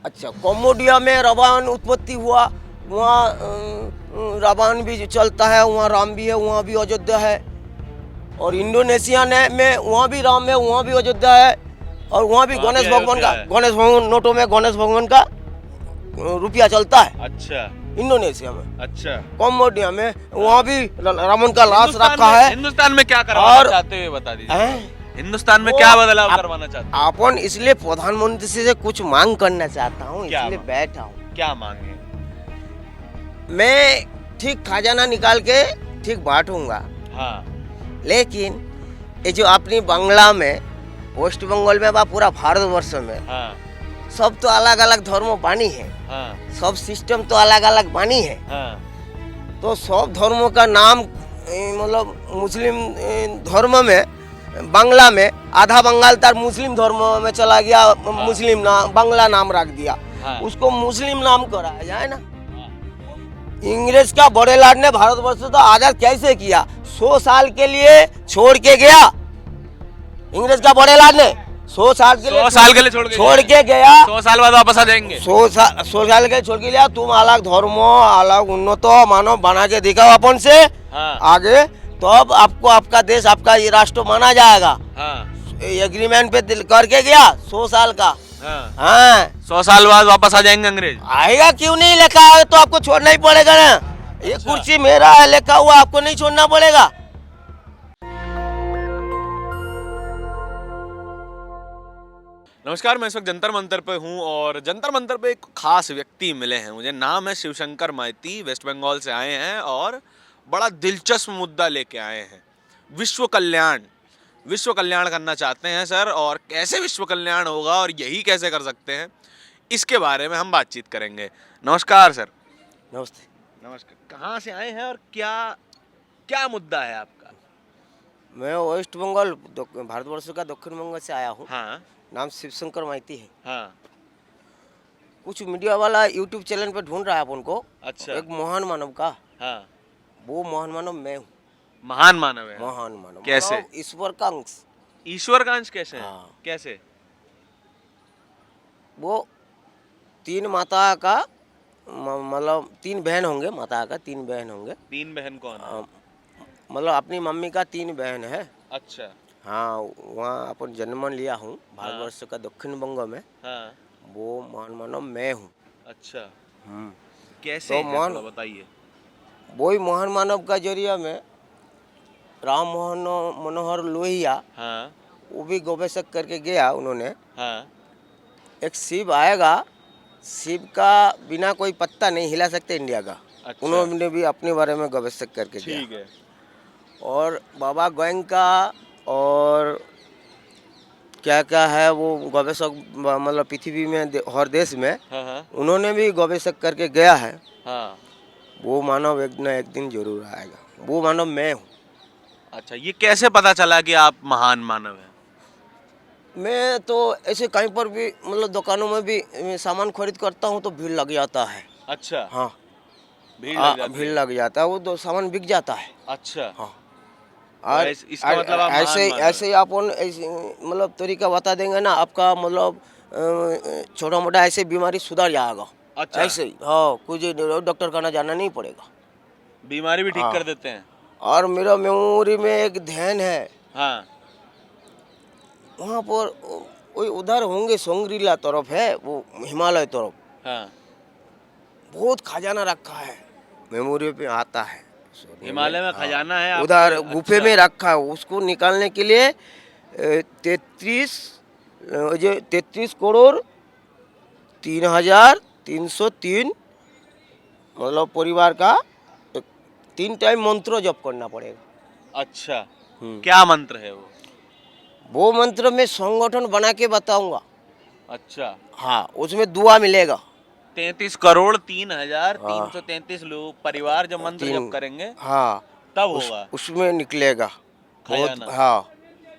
अच्छा, कम्बोडिया में रावण उत्पत्ति हुआ, वहाँ रावण भी चलता है, वहाँ राम भी है, वहाँ भी अयोध्या है। और इंडोनेशिया ने में वहाँ भी राम है, वहाँ भी अयोध्या है। और वहाँ भी वहाँ भी गणेश भगवान का, अयोध्या है। गणेश भगवान नोटों में गणेश भगवान का रुपया चलता है अच्छा इंडोनेशिया में। अच्छा। कम्बोडिया में वहाँ भी रावण का लाश हिंदुस्तान रखा में है। हिंदुस्तान में क्या करवाना और- चाहते हुए बता दीजिए। हैं? हिंदुस्तान में वो क्या बदलाव आप- करवाना चाहते हैं? अपन इसलिए प्रधानमंत्री से कुछ मांग करना चाहता हूँ, क्या इसलिए मांग? बैठा हूँ। क्या मांगे? मैं ठीक खजाना निकाल के ठीक बांटूंगा, हाँ लेकिन ये जो अपनी बांग्ला में, वेस्ट बंगाल में व पूरा भारतवर्ष में हाँ सब तो अलग अलग धर्म बानी है, हाँ सब सिस्टम तो अलग अलग बानी है। हाँ तो सब धर्मों का नाम मतलब मुस्लिम धर्म में, बांग्ला में आधा बंगाल तार मुस्लिम धर्म में चला गया, मुस्लिम नाम बांग्ला नाम रख दिया, हाँ। उसको मुस्लिम नाम कराया जाए ना। हाँ। इंग्रेज का बड़े लाड ने भारतवर्ष तो आजाद कैसे किया? 100 साल के लिए छोड़ के गया। इंग्रेज का बड़े लाड ने 100 साल के लिए 100 साल के लिए छोड़ के गया। 100 साल बाद वापस आ जाएंगे। 100 साल के छोड़ के लिया। तुम अलग धर्मों, अलग उन्नत मानव बना के दिखाओ अपन से हाँ आगे, तो अब आपको आपका देश, आपका ये राष्ट्र माना जाएगा। हाँ एग्रीमेंट पे दिल करके गया 100 साल का। हाँ। हाँ 100 साल बाद वापस आ जाएंगे अंग्रेज। आएगा, क्यों नहीं? लिखा है तो आपको छोड़ना ही पड़ेगा ना। ये अच्छा। कुर्सी मेरा है, लिखा हुआ, आपको नहीं छोड़ना पड़ेगा। नमस्कार, मैं इस वक्त जंतर मंतर पे हूँ और जंतर मंतर पे एक खास व्यक्ति मिले हैं मुझे। नाम है शिवशंकर माइती, वेस्ट बंगाल से आए हैं और बड़ा दिलचस्प मुद्दा लेके आए हैं। विश्व कल्याण करना चाहते हैं सर, और कैसे विश्व कल्याण होगा और यही कैसे कर सकते हैं, इसके बारे में हम बातचीत करेंगे। नमस्कार सर। नमस्ते। नमस्कार। कहाँ से आए हैं और क्या क्या मुद्दा है आपका? मैं वेस्ट बंगाल, भारतवर्ष का दक्षिण बंगाल से आया हूँ। हाँ नाम शिवशंकर माइती है। हाँ। कुछ मीडिया वाला यूट्यूब चैनल पे ढूंढ रहा है अपन को। अच्छा। एक महान मानव का, हाँ। वो महान मानव मैं हूँ। महान मानव है? महान मानव कैसे? मतलब ईश्वर का अंश। ईश्वर का अंश कैसे है? हाँ। कैसे? वो 3 माता का मतलब 3 बहन होंगे, माता का 3 बहन होंगे। 3 बहन कौन है? मतलब अपनी मम्मी का 3 बहन है। अच्छा। हाँ, वहाँ अपन जन्म लिया हूँ भारतवर्ष का दक्षिण बंग में। हाँ। वो महान मानव मैं हूँ। अच्छा। तो कैसे है महान- थोड़ा बताइए। वही महान मानव का जरिया में राम मनोहर लोहिया, हाँ वो भी गवेषक करके गया उन्होंने। हाँ एक शिव आएगा, शिव का बिना कोई पत्ता नहीं हिला सकते इंडिया का। अच्छा। उन्होंने भी अपने बारे में गवेषक करके गया। ठीक है। और बाबा गोइंग का और क्या क्या है वो गवेषक, मतलब पृथ्वी में हर देश में हाँ हाँ उन्होंने भी गवेषक करके गया है। हाँ। वो मानव एक न एक दिन जरूर आएगा। वो मानव मैं हूँ। अच्छा, ये कैसे पता चला कि आप महान मानव हैं? मैं तो ऐसे कहीं पर भी मतलब दुकानों में भी सामान खरीद करता हूँ तो भीड़ लग जाता है। अच्छा। हाँ, भीड़ लग जाती भीड़ है। लग जाता है, वो तो सामान बिक जाता है। अच्छा। हाँ। तो और इसका मतलब आप महान ऐसे मानव ऐसे ही अपन मतलब तरीका बता देंगे ना, आपका मतलब छोटा मोटा ऐसे बीमारी सुधर जाएगा। अच्छा। ऐसे ही, हाँ, कुछ डॉक्टर खाना जाना नहीं पड़ेगा। बीमारी भी ठीक हाँ। कर देते हैं? और मेरा मेमोरी में एक ध्यान है, हाँ। वहाँ पर कोई उधर होंगे, सोंगरीला तरफ है, वो हिमालय तरफ हाँ। बहुत खजाना रखा है, मेमोरी पे आता है। हिमालय में खजाना है उधर आपके? गुफे अच्छा। में रखा है, उसको निकालने के लिए 33 करोड़ 3,303 मतलब परिवार का 3 टाइम मंत्र जप करना पड़ेगा। अच्छा। क्या मंत्र है वो? वो मंत्र में संगठन बना के बताऊंगा। अच्छा। हाँ, उसमें दुआ मिलेगा। 33 करोड़ 3,333 लोग परिवार जब मंत्र जप करेंगे हाँ, तब होगा उसमें निकलेगा बहुत। खजाना। हाँ,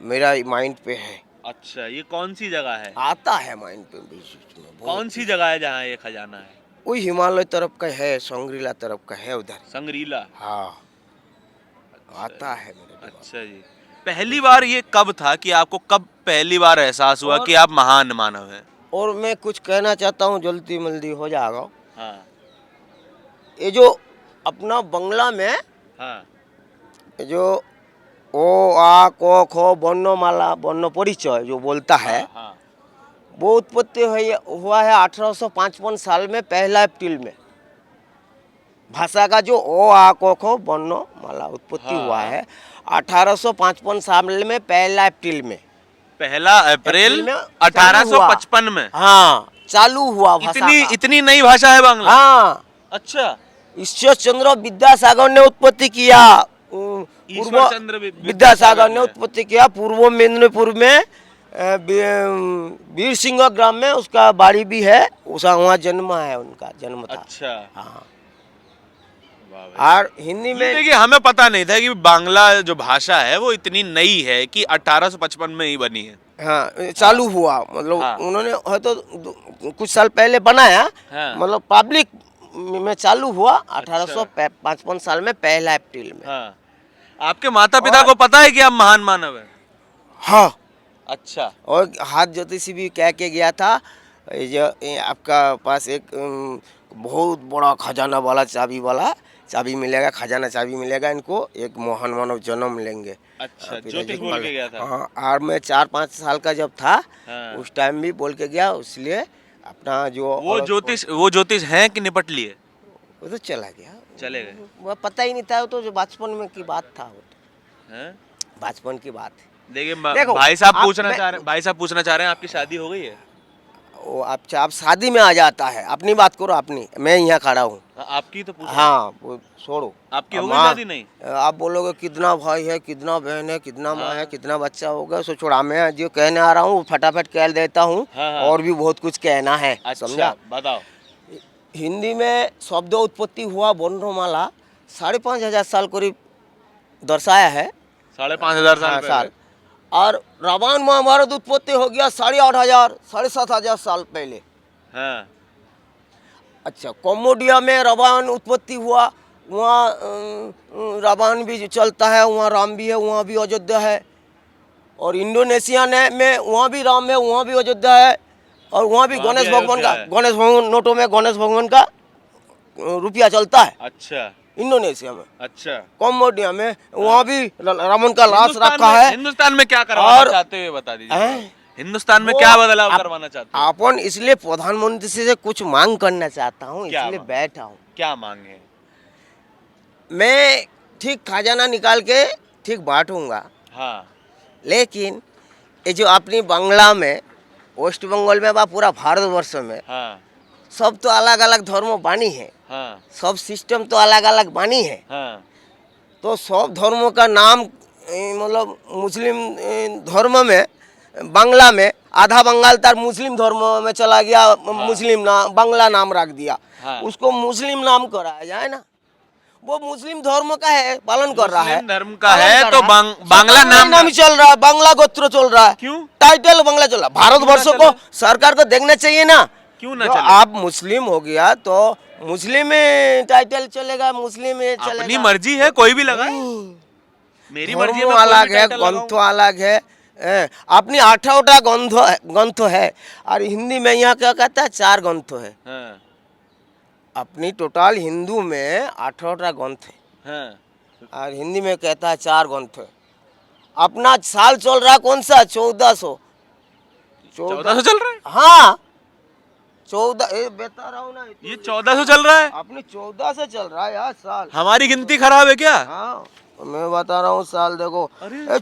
मेरा माइंड पे है। अच्छा, ये कौन सी जगह है? आता है माइंड पे बीच में बहुत। कौन सी जगह है जहाँ ये खजाना है? वही हिमालय तरफ का है, सोंगरीला तरफ का है उधर। संगरीला। हाँ, अच्छा आता है मेरे दिमाग में। अच्छा जी। पहली बार ये कब था कि आपको कब पहली बार एहसास हुआ और- कि आप महान मानव हैं? और मैं कुछ कहना चाहता हूँ, जल्दी जल्दी हो जाएगा। हाँ ये जो अपना बंगला में हाँ ये जो ओ आ क ख वर्णमाला वर्ण परिचय जो बोलता है, हाँ वो उत्पत्ति हुआ है 1855 साल में, 1 अप्रैल में। भाषा का जो ओ आ क ख वर्णमाला उत्पत्ति हाँ। हुआ है 1855 साल में, 1 अप्रैल में। 1 अप्रैल में 1855 में। हाँ, चालू हुआ भाषा इतनी का। इतनी नई भाषा है बांग्ला। हाँ, अच्छा। ईश्वर चंद्र विद्यासागर ने उत्पत्ति किया। ईश्वर चंद्र विद्यासागर ने उत्पत्ति किया पूर्व मेदिनीपुर में, वीर सिंह ग्राम में उसका बाड़ी भी है, उसका वहाँ जन्म है, उनका जन्म था। अच्छा। हाँ, वाह भाई। और हिंदी ये में देखिए, हमें पता नहीं था कि बांग्ला जो भाषा है वो इतनी नई है कि 1855 में ही बनी है। हाँ चालू हुआ, मतलब हाँ। उन्होंने है तो कुछ साल पहले बनाया, हाँ। मतलब पब्लिक में चालू हुआ 1855 साल में, 1 अप्रैल में। हाँ। आपके माता पिता को पता है कि आप महान मानव हैं? हाँ, अच्छा। और हाथ ज्योतिषी भी कह के गया था, ये आपका पास एक बहुत बड़ा खजाना वाला चाबी मिलेगा, खजाना चाबी मिलेगा इनको, एक महान मानव जन्म लेंगे। अच्छा, ज्योतिष बोल के गया था। हाँ, और मैं 4-5 साल का जब था, हाँ। उस टाइम भी बोल के गया, इसलिए अपना जो वो ज्योतिष हैं कि निपट लिए? वो तो चला गया, चले गए। वो पता ही नहीं था, वो तो जो बचपन में की बात था, वो तो हैं? बचपन की बात है। देखिए देखो, भाई साहब आप- पूछना मैं- चाह रहे हैं, भाई साहब पूछना चाह रहे हैं आपकी शादी हो गई है? वो आप शादी में आ जाता है, अपनी बात करो, अपनी, मैं यहाँ खड़ा हूँ। आपकी तो पूछ। हाँ, वो छोड़ो, आपकी हो गई माँ, शादी? नहीं। आप बोलोगे कितना भाई है, कितना बहन है, कितना माँ है, कितना बच्चा होगा, सो छोड़ा, मैं जो कहने आ रहा हूँ फटाफट कह देता हूँ। हाँ, हाँ। और भी बहुत कुछ कहना है, अच्छा, समझा। बताओ। हिंदी में शब्द उत्पत्ति हुआ वर्णमाला 5,500 साल करीब दर्शाया है। 5,500 साल हाँ, पहले। साल। और रामायण महाभारत उत्पत्ति हो गया 8,500 7,500 साल पहले। हाँ। अच्छा, कम्बोडिया में रामायण उत्पत्ति हुआ, वहाँ रामायण भी चलता है, वहाँ राम भी है, वहाँ भी अयोध्या है। और इंडोनेशिया में वहाँ भी राम है, वहाँ भी अयोध्या है। और वहाँ भी वहाँ भी गणेश भगवान का, अयोध्या है। गणेश भगवान, नोटों में गणेश भगवान का रुपया चलता है अच्छा। इंडोनेशिया में। अच्छा। कम्बोडिया में वहाँ भी रावण का लाश हिंदुस्तान रखा में- है। हिंदुस्तान में क्या करवाना और- चाहते हुए बता दीजिए। हैं? हिंदुस्तान में वो क्या बदलाव आप- करवाना चाहते हैं? अपन इसलिए प्रधानमंत्री से कुछ मांग करना चाहता हूँ, क्या इसलिए मांग? बैठा हूँ। क्या मांगे? मैं ठीक खजाना निकाल के ठीक बांटूंगा, हाँ। लेकिन ये जो अपनी बांग्ला में, वेस्ट बंगाल में, पूरा भारतवर्ष में हाँ। सब तो अलग अलग धर्म बानी है, हाँ। सब सिस्टम तो अलग अलग बानी है। हाँ। तो सब धर्मों का नाम मतलब मुस्लिम धर्म में, बांग्ला में आधा बंगाल तार मुस्लिम धर्म में चला गया, मुस्लिम नाम बांग्ला नाम रख दिया। हाँ। उसको मुस्लिम नाम कराया जाए ना, वो मुस्लिम धर्म का है, पालन कर रहा है, मुस्लिम धर्म का पालन है कर तो रहा है। बांग्ला नाम नाम चल रहा है, बांग्ला गोत्र चल रहा है। क्यों? टाइटल बांग्ला चल रहा है। भारतवर्ष को, सरकार को देखना चाहिए ना, क्यों ना जो चले? आप मुस्लिम हो गया तो मुस्लिम में टाइटल चलेगा, मुस्लिम में चलेगा। अपनी मर्जी है, कोई भी लगाए। नहीं। मेरी मर्जी है, धर्म मैं कोई अलग भी है, टाइटल लगाऊं। ग्रंथ अलग है। अपनी 8 ग्रंथ है, और हिंदी में यहाँ क्या कहता है 4 ग्रंथ है। हाँ। अपनी टोटल हिंदू में 8 ग्रंथ है, हाँ। और हिंदी में कहता है 4 ग्रंथ है। अपना साल चल रहा है कौन सा? 1400। 1400 चल रहा है? हाँ, 14 बता रहा हूँ ना, ये 1400 चल रहा है? अपनी 14 से चल रहा है यार साल। हमारी गिनती खराब है क्या? हाँ, मैं बता रहा हूँ साल, देखो अरे!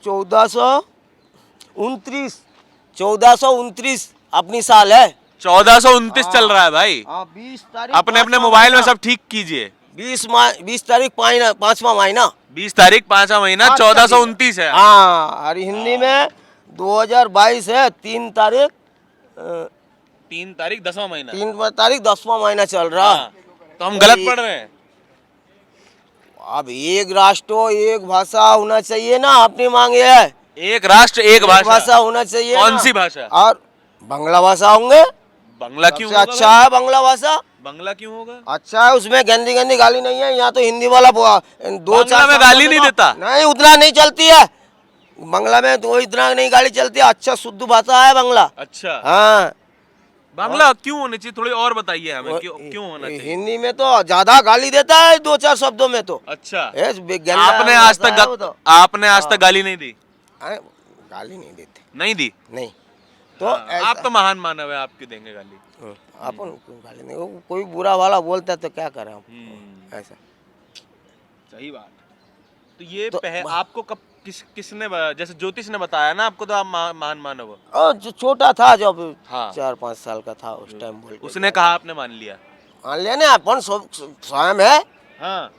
1429 अपनी साल है। 1429 चल रहा है भाई। हाँ, 20 तारीख अपने अपने मोबाइल में सब ठीक कीजिए। 20 तारीख 5वां महीना, 20 तारीख 5वां महीना, 1429 है। हाँ, और हिंदी में 2022 है, 3 तारीख 3 तारीख 10वां महीना। 3 तारीख 10वां महीना चल रहा। हाँ, तो हम गलत पढ़ रहे हैं। अब एक राष्ट्र एक भाषा होना चाहिए ना, अपनी मांगे है। एक राष्ट्र एक भाषा। होना चाहिए कौन ना। सी भाषा? और बांग्ला भाषा होंगे, बांग्ला क्यों सबसे होगा अच्छा भाई? है बांग्ला भाषा, बांग्ला क्यों होगा? अच्छा है, उसमें गंदी गंदी गाली नहीं है। यहाँ तो हिंदी वाला 2-4 बांग्ला में गाली नहीं देता? नहीं, उतना नहीं चलती है। बांग्ला में तो इतना नहीं गाड़ी चलती, अच्छा शुद्ध भाषा है बांग्ला। अच्छा, हाँ, बांग्ला क्यों होनी चाहिए, थोड़ी और बताइए हमें, क्यों होना चाहिए? हिंदी में तो ज्यादा गाली देता है, 2-4 शब्दों में तो। अच्छा, गंदा आपने आज भाषा है वो तक तो। आपने आज तक गाली नहीं दी? अरे, गाली नहीं देते, नहीं दी? नहीं तो हाँ, ऐसा- आप तो महान मानव है, आप क्यों देंगे गाली? अपन क्यों गाली नहीं, वो कोई बुरा वाला बोलता है तो क्या करें हम, ऐसा। सही बात। तो ये तो आपको कब किसने जैसे ज्योतिष ने बताया ना आपको, तो आप महान मानव हो? और जो छोटा था, जब हाँ। 4-5 साल का था उस टाइम बोल के उसने कहा, आपने मान लिया? मान लिया ना, अपन स्वयं है, हाँ,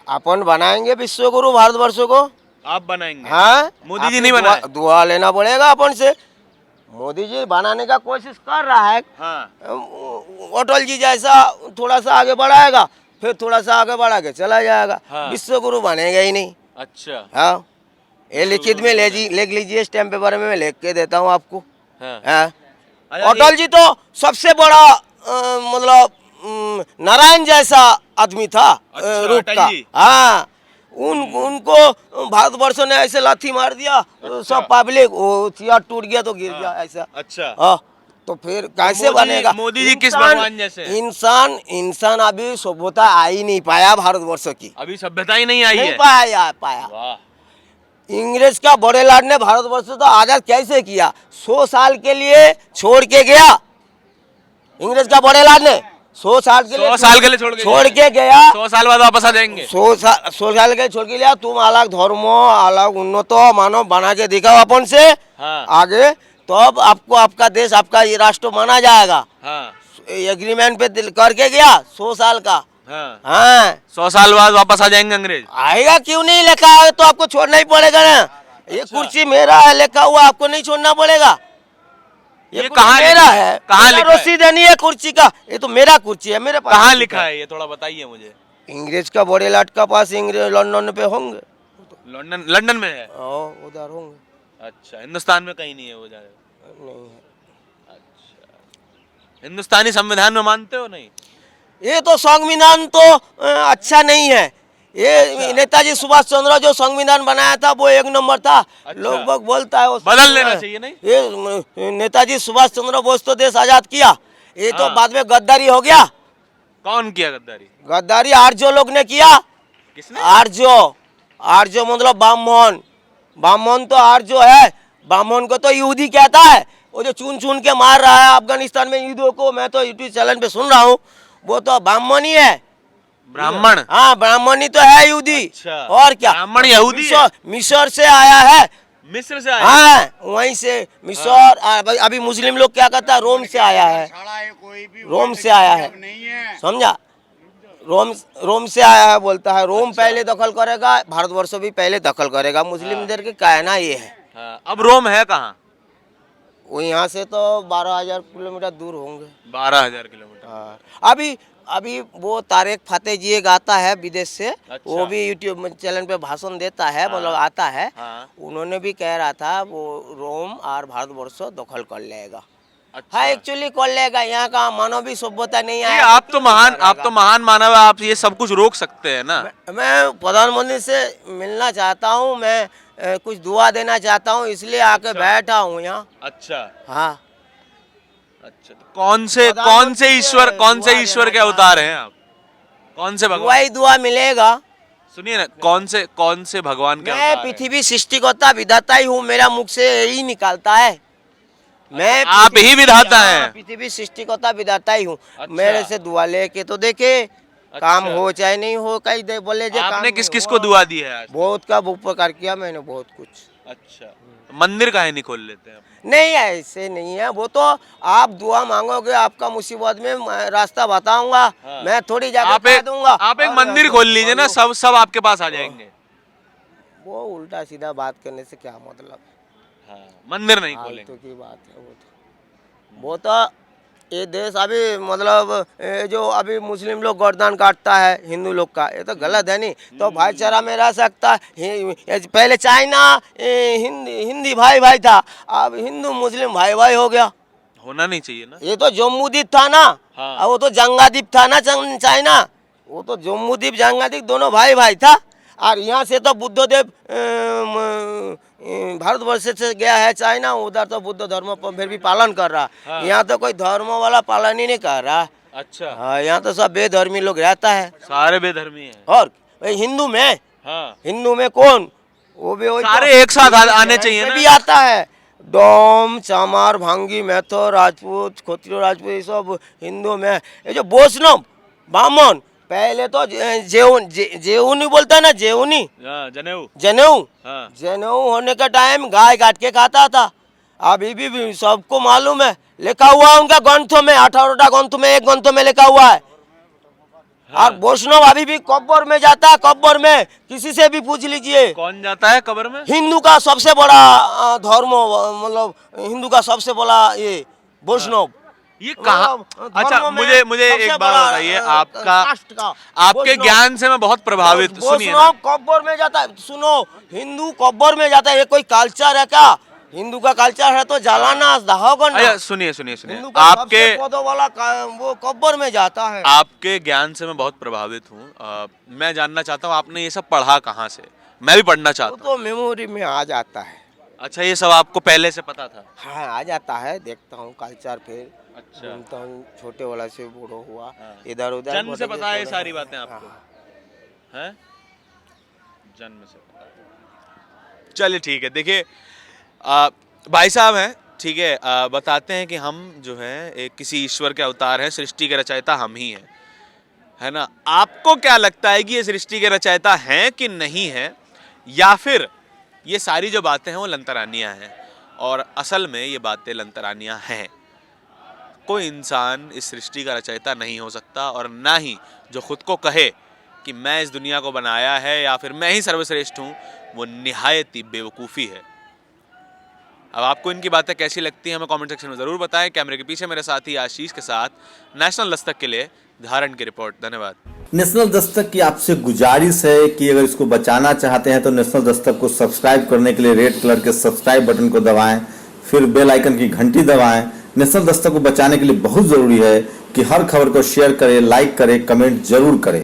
अपन बनाएंगे विश्व गुरु भारतवर्ष को। आप बनाएंगे? हाँ, मोदी जी आपको नहीं बनाए? दुआ लेना पड़ेगा अपन से। मोदी जी बनाने का कोशिश कर रहा है, हाँ, अटल जी जैसा थोड़ा सा आगे बढ़ाएगा, फिर थोड़ा सा आगे बढ़ा के चला जाएगा। हाँ। विश्व गुरु बनेगा ही नहीं। अच्छा, हाँ, ये लिखित में लिख लीजिए, स्टैम्प पेपर में मैं लिख के देता हूँ आपको। हाँ। हाँ, अच्छा, अटल जी तो सबसे बड़ा मतलब नारायण जैसा आदमी था, अच्छा, रूप अटल का। जी। हाँ, उनको भारतवर्ष ने ऐसे लाठी मार दिया, सब पब्लिक वो चेयर टूट गया तो गिर गया ऐसा। अच्छा, हाँ, तो फिर कैसे बनेगा? मोदी जी किस इंसान- भगवान जैसे हैं? इंसान अभी सभ्यता आ ही नहीं पाया भारतवर्ष की, अभी सभ्यता ही नहीं आई नहीं है। पाया। वाह, इंग्रेज का बड़े लाड ने भारतवर्ष तो आजाद कैसे किया? 100 साल के लिए छोड़ के गया। इंग्रेज का बड़े लाड ने 100 साल के लिए 100 साल के लिए छोड़ के गया। 100 साल बाद वापस आ जाएंगे। 100 साल के लिए छोड़ के लिया। तुम अलग धर्मो, अलग उन्नत मानव बना के दिखाओ अपन से हाँ, आगे, तो अब आपको आपका देश, आपका ये राष्ट्र माना जाएगा। हाँ, एग्रीमेंट पे करके गया 100 साल का। हाँ। हाँ, 100 साल बाद वापस आ जाएंगे अंग्रेज? आएगा क्यों नहीं, लिखा है तो आपको छोड़ना ही पड़ेगा ना। ये कुर्सी मेरा है, लिखा हुआ, आपको नहीं छोड़ना पड़ेगा। ये कुर्सी कहाँ मेरा लिखा है, कहाँ मेरा लिखा है? रसीद नहीं है कुर्सी का, ये तो मेरा कुर्सी है, मेरे पास। कहाँ लिखा है ये, थोड़ा बताइए मुझे। इंग्रेज का बड़े लाट का पास, इंग्रेज लंदन पे होंगे। लंदन में है? उधर होंगे। अच्छा, हिंदुस्तान में कहीं नहीं है वो जाए? नहीं है। अच्छा, हिंदुस्तानी संविधान में मानते हो? नहीं। ये तो संविधान तो अच्छा नहीं है। ये नेताजी सुभाष चंद्र जो संविधान बनाया था वो 1 नंबर था। अच्छा। लोग बोलता है वो बदल लेना चाहिए नहीं? ये नेताजी सुभाष चंद्र बोस तो देश आजाद किया, ये तो हाँ। बाद में गद्दारी हो गया। कौन किया गद्दारी? गद्दारी आर्यो लोग ने किया। किसने? आर्यो मतलब ब्राह्मण तो आर्यो है। ब्राह्मण को तो यहूदी कहता है, वो जो चुन चुन के मार रहा है अफगानिस्तान में यूदों को, मैं तो यूट्यूब चैनल पे सुन रहा हूँ, वो तो ब्राह्मण ही है। ब्राह्मण? हाँ, ब्राह्मण ही तो है यहूदी। अच्छा, और क्या? ब्राह्मण यहूदी है? मिस्र से आया है। मिस्र से आया? हाँ, वहीं से मिस्र। अभी मुस्लिम लोग क्या कहता है, रोम से आया है। रोम से आया है, समझा? रोम से आया है बोलता है। रोम पहले दखल करेगा, भारतवर्ष भी पहले दखल करेगा। मुस्लिम इधर के कहना ये है। हाँ, अब रोम है कहाँ? वो यहाँ से तो 12,000 किलोमीटर दूर होंगे। 12,000 किलोमीटर? हाँ, अभी वो तारिक फतेह जी एक आता है विदेश से। अच्छा। वो भी यूट्यूब चैनल पे भाषण देता है, मतलब आता है। हाँ। उन्होंने भी कह रहा था वो रोम और भारतवर्ष दखल कर लेगा। अच्छा। हाँ, एक्चुअली कर लेगा। यहाँ का मानवीय सभ्यता नहीं ये आया। आप तो महान मानव है, आप ये सब कुछ रोक सकते हैं ना? मैं प्रधानमंत्री से मिलना चाहता हूँ, मैं कुछ दुआ देना चाहता हूँ, इसलिए आके बैठा हूँ यहाँ। अच्छा, हाँ, अच्छा। तो कौन से ईश्वर के अवतार हैं आप? कौन से भगवान? वही दुआ मिलेगा। सुनिए ना, कौन से भगवान के मैं अवतार हैं? पृथ्वी सृष्टिकर्ता विधाता ही हूँ, मेरा मुख से यही निकलता है। मैं आप ही विधाता हैं? पृथ्वी सृष्टिकर्ता विधाता ही हूँ। अच्छा। मेरे से दुआ लेके तो देखे, काम हो चाहे नहीं हो, कहीं दे बोले जे आपने काम किस नहीं किस हो। को दुआ दी है आज? बहुत का उपकार किया मैंने, बहुत कुछ। अच्छा, तो मंदिर काहे नहीं खोल लेते हैं? नहीं, ऐसे नहीं है। वो तो आप दुआ मांगोगे, आपका मुसीबत में मैं रास्ता बताऊंगा। हाँ। मैं थोड़ी जाके कह दूंगा। आप एक और मंदिर खोल लीजिए ना, सब आपके पास आ जाएंगे। वो उल्टा सीधा बात करने से क्या मतलब? हाँ, मंदिर नहीं फालतू खोलेंगे। की बात है वो तो ये देश अभी मतलब जो अभी मुस्लिम लोग गर्दन काटता है हिंदू लोग का, ये तो गलत है नहीं। तो भाईचारा में रह सकता है। पहले चाइना हिंदी भाई भाई था, अब हिंदू मुस्लिम भाई भाई हो गया। होना नहीं चाहिए ना? ये तो जम्मू द्वीप था ना। हाँ। और वो तो जंगा द्वीप था ना, चाइना। वो तो जम्मू द्वीप जंगा द्वीप दोनों भाई भाई था। और यहाँ से तो बुद्धदेव भारतवर्ष से गया है चाइना, उधर तो बुद्ध धर्म पर फिर भी पालन कर रहा। हाँ। यहाँ तो कोई धर्म वाला पालन ही नहीं कर रहा। अच्छा, हाँ, यहाँ तो सब बेधर्मी लोग रहता है। सारे बेधर्मी हैं। और भाई हिंदू में, हाँ, हिंदू में कौन, वो भी वही सारे तो एक साथ आने चाहिए में ना। भी आता है। डोम, चामार, भांगी, मैथो, राजपूत, खोत्रियो राजपूत, ये सब हिंदू में। ये जो वैष्णव ब्राह्मण, पहले तो जेऊनी बोलता है ना, जेऊनी, हाँ, जनेऊ। जनेऊ, हाँ, जनेऊ होने का टाइम गाय काट के खाता था। अभी भी सबको मालूम है, लिखा हुआ है उनका ग्रंथों में, 18 ग्रंथ में एक ग्रंथ में लिखा हुआ है। और वैष्णव अभी भी कब्र में जाता है, कब्र में किसी से भी पूछ लीजिए। कौन जाता है कब्र में? हिंदू का सबसे बड़ा धर्म, मतलब हिंदू का सबसे बड़ा ये वैष्णव। ये कहाँ? अच्छा, मुझे एक बात बताइए, आपके ज्ञान से मैं बहुत प्रभावित। सुनिए ना। वैष्णव कब्र में जाता है। सुनो, हिंदू कब्र में जाता है, ये कोई कल्चर है क्या? हिंदू का कल्चर है तो जलाना, दाह करना। अच्छा, सुनिए, हिंदू का आपके सबसे पौधों वाला वो कब्र में जाता है। आपके ज्ञान से मैं बहुत प्रभावित हूँ। मैं जानना चाहता हूँ आपने ये सब पढ़ा कहाँ से? मैं भी पढ़ना चाहता वो तो मेमोरी में आ जाता है। हूँ। अच्छा, ये सब आपको पहले से पता था? हाँ, आ जाता है, देखता हूँ कल्चर, फिर अच्छा, घूमता हूँ, छोटे वाला से बूढ़ो हुआ, हाँ। इधर उधर। जन्म से पता है ये सारी बातें हाँ, आपको? हैं? जन्म से पता है। चलिए ठीक है। देखिए, भाई साहब हैं, ठीक है, बताते हैं कि हम जो हैं एक किसी ईश्वर के अवतार हैं, सृष्टि के रचयिता हम ही हैं, है ना? आपको क्या लगता है कि ये सृष्टि के रचयिता हैं कि नहीं हैं, या फिर ये सारी जो बातें हैं वो लंतरानियाँ हैं? और असल में ये बातें लंतरानियाँ हैं। कोई इंसान इस सृष्टि का रचयिता नहीं हो सकता, और ना ही जो खुद को कहे कि मैं इस दुनिया को बनाया है या फिर मैं ही सर्वश्रेष्ठ हूँ, वो निहायत ही बेवकूफ़ी है। अब आपको इनकी बातें कैसी लगती हैं हमें कमेंट सेक्शन में ज़रूर बताएं। कैमरे के पीछे मेरे साथी आशीष के साथ नेशनल दस्तक के लिए धारण की रिपोर्ट। धन्यवाद। नेशनल दस्तक की आपसे गुजारिश है कि अगर इसको बचाना चाहते हैं तो नेशनल दस्तक को सब्सक्राइब करने के लिए रेड कलर के सब्सक्राइब बटन को दबाएं, फिर बेल आइकन की घंटी दबाएं। नेशनल दस्तक को बचाने के लिए बहुत जरूरी है कि हर खबर को शेयर करें, लाइक करें, कमेंट जरूर करें।